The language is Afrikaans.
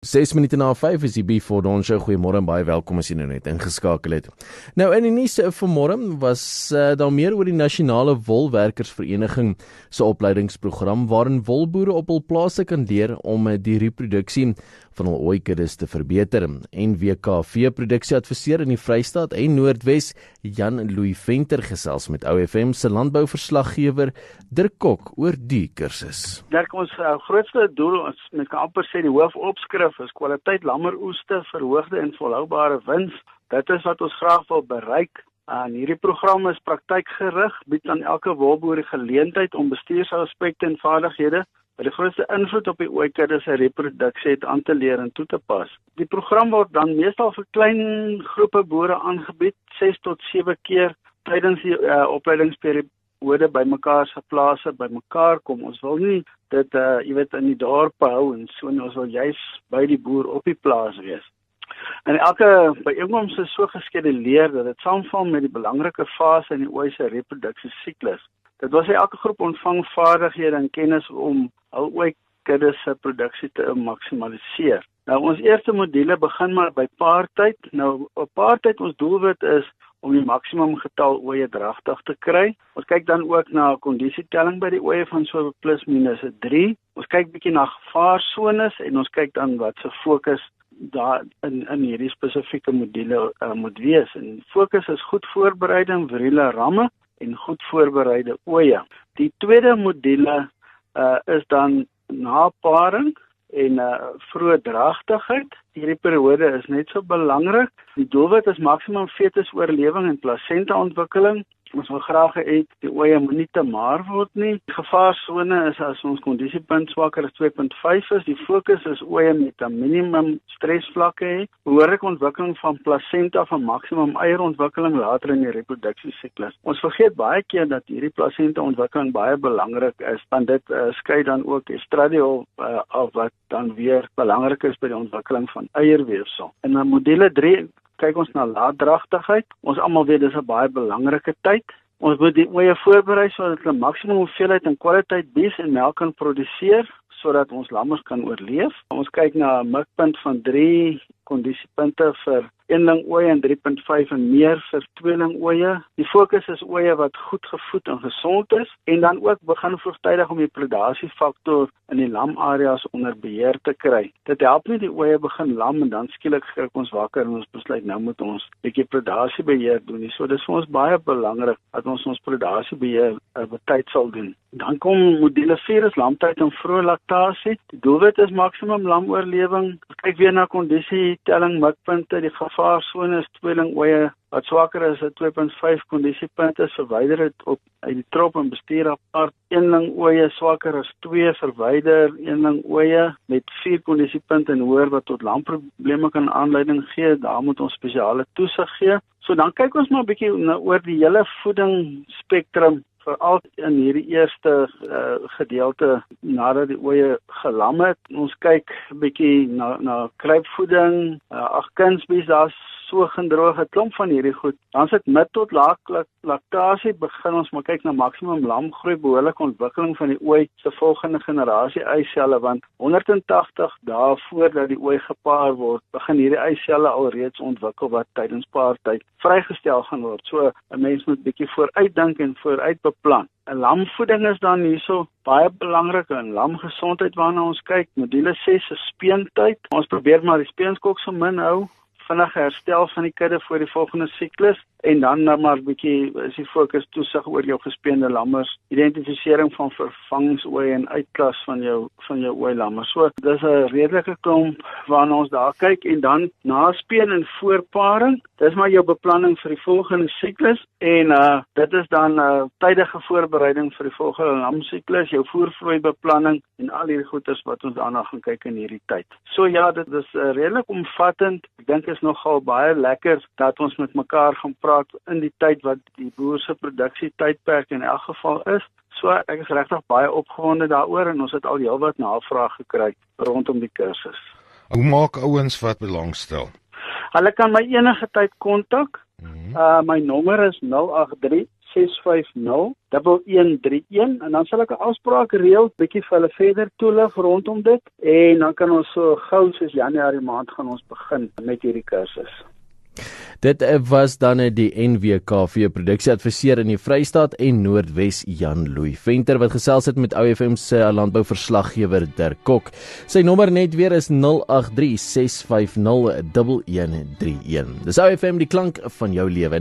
6:05 is die B4 Dawn Show. Goeiemôre en baie welkom as jy nou net ingeskakel het. Nou in die nuus vanmôre was daar meer oor die Nasionale Wolwerkersvereniging se opleidingsprogram waarin wolboere op hul plase kan leer om die reproduksie van hul ooikuddes te verbeter. NWKV produksieadviseur in die Vrystaat en Noordwes, Jan-Louis Venter, gesels met OFM se landbouverslaggewer Dirk Kok oor die kursus. Dirk, ons grootste doel, ons met kan amper sê die hoofopskrif is kwaliteit lammeroeste, verhoogde en volhoubare wins. Dit is wat ons graag wil bereik. En hierdie program is praktykgerig, bied aan elke wolboer die geleentheid om bestuursaspekte en vaardighede by die grootste invloed op die ooikudde se reproduksie het aan te leer en toe te pas. Die program word dan meestal vir klein groepe boere aangebied, 6 tot 7 keer tydens die opleidingsperiode by mekaar se plase bymekaar kom. Ons wil nie dit in die dorp hou en so, ons wil juis by die boer op die plaas wees. En elke byeenkoms is so geskeduleer dat dit saamval met die belangrike fase in die ooi se reproduksiesiklus. Dit wil sê elke groep ontvang vaardighede en kennis om hul ooikudde se produksie te maksimaliseer. Nou ons eerste module begin maar by paartyd. Nou op paartyd ons doelwit is om die maksimum getal ooe dragtig te kry. Ons kyk dan ook na kondisietelling by die ooe van so plus minus 3. Ons kyk bietjie na gevaarsones en ons kyk dan wat se fokus daar in hierdie spesifieke module moet wees. En fokus is goed voorbereiding, viriele ramme en goed voorbereide ooe. Die tweede module is dan naparing en vroeë dragtigheid. Hierdie periode is net so belangrik. Die doelwit is maksimum fetusoorlewing en plasenta-ontwikkeling. Ons wil graag hê die ooe moet nie te maar word nie. Die gevaarsone is as ons kondisiepunt swakker as 2.5 is. Die fokus is ooe met 'n minimum stresvlakke hê, behoorlike ontwikkeling van plasenta van maksimum eierontwikkeling later in die reproduksiesiklus. Ons vergeet baie keer dat hierdie plasenta-ontwikkeling baie belangrik is, want dit skei dan ook estradiol af wat dan weer belangrik is by die ontwikkeling van eierweefsel. In module 3 kyk ons na laatdragtigheid. Ons almal weet dis 'n baie belangrike tyd. Ons moet die ooe voorberei sodat hulle maksimum hoeveelheid en kwaliteit bies en melk kan produseer sodat ons lammers kan oorleef. Ons kyk na 'n mikpunt van 3 kondisiepunte vir eenling ooe en 3.5 en meer vir tweeling ooe. Die fokus is ooe wat goed gevoed en gesond is en dan ook begin vroegtydig om die predasiefaktor in die lamareas onder beheer te kry. Dit help nie die ooe begin lam en dan skielik skrik ons wakker en ons besluit nou moet ons bietjie predasiebeheer doen nie. So dis vir ons baie belangrik dat ons predasiebeheer betyd sal doen. Dan kom module 4 is lamtyd en vroeë laktasie. Die doelwit is maksimum lamoorlewing. Kyk weer na kondisie telling mikpunte, die gevaarsone is tweeling ooe wat swakker is 'n 2.5 kondisiepunte, verwyder dit op uit die trop en bestuur apart. Eenling ooe swakker as 2, verwyder eenling ooe met 4 kondisiepunte en hoër wat tot lamprobleme kan aanleiding gee. Daar moet ons spesiale toesig gee. So dan kyk ons maar 'n bietjie oor die hele voedingsspektrum, veral in hierdie eerste gedeelte nadat die ooe gelam het. Ons kyk 'n bietjie na kruipvoeding, kunsbies, daar's so gendroog 'n klomp van hierdie goed. Dan sit mid tot laag laktasie, begin ons maar kyk na maksimum lamgroei, behoorlike ontwikkeling van die ooi se volgende generasie eiselle, want 180 dae voordat die ooi gepaar word, begin hierdie eiselle alreeds ontwikkel wat tydens paartyd vrygestel gaan word. So 'n mens moet bietjie vooruit dink en vooruit beplan. 'n Lamvoeding is dan hierso baie belangrik en lamgesondheid waarna ons kyk. Module 6 is speentyd. Ons probeer maar die speenskok so min hou, vinnige herstel van die kudde voor die volgende siklus en dan maar 'n bietjie is die fokus toesig oor jou gespeende lammers, identifisering van vervangingsooi en uitklas van jou ooi lammers. So dis 'n redelike klomp waarna ons daar kyk en dan na speen en voorparing, dis maar jou beplanning vir die volgende siklus en dit is dan tydige voorbereiding vir die volgende lamsiklus, jou voervloei beplanning en al hierdie goeders wat ons daarna gaan kyk in hierdie tyd. So ja, dit is redelik omvattend. Ek dink is nogal baie lekker dat ons met mekaar gaan praat in die tyd wat die boer se produksie tydperk in elk geval is. So ek is regtig baie opgewonde daaroor en ons het al heelwat navraag gekry rondom die kursus. Hoe maak ouens wat belangstel? Hulle kan my enige tyd kontak. My nommer is 083 650-1131 en dan sal ek 'n afspraak reël, bietjie vir hulle verder toelig rondom dit en dan kan ons so gou soos Januarie maand gaan ons begin met hierdie kursus. Dit was dan die NWKV produksieadviseur in die Vrystaat en Noordwes Jan Louw Venter wat gesels het met OFM se landbouverslaggewer Dirk Kok. Sy nommer net weer is 083 650 1131. Dis OFM, die klank van jou lewe.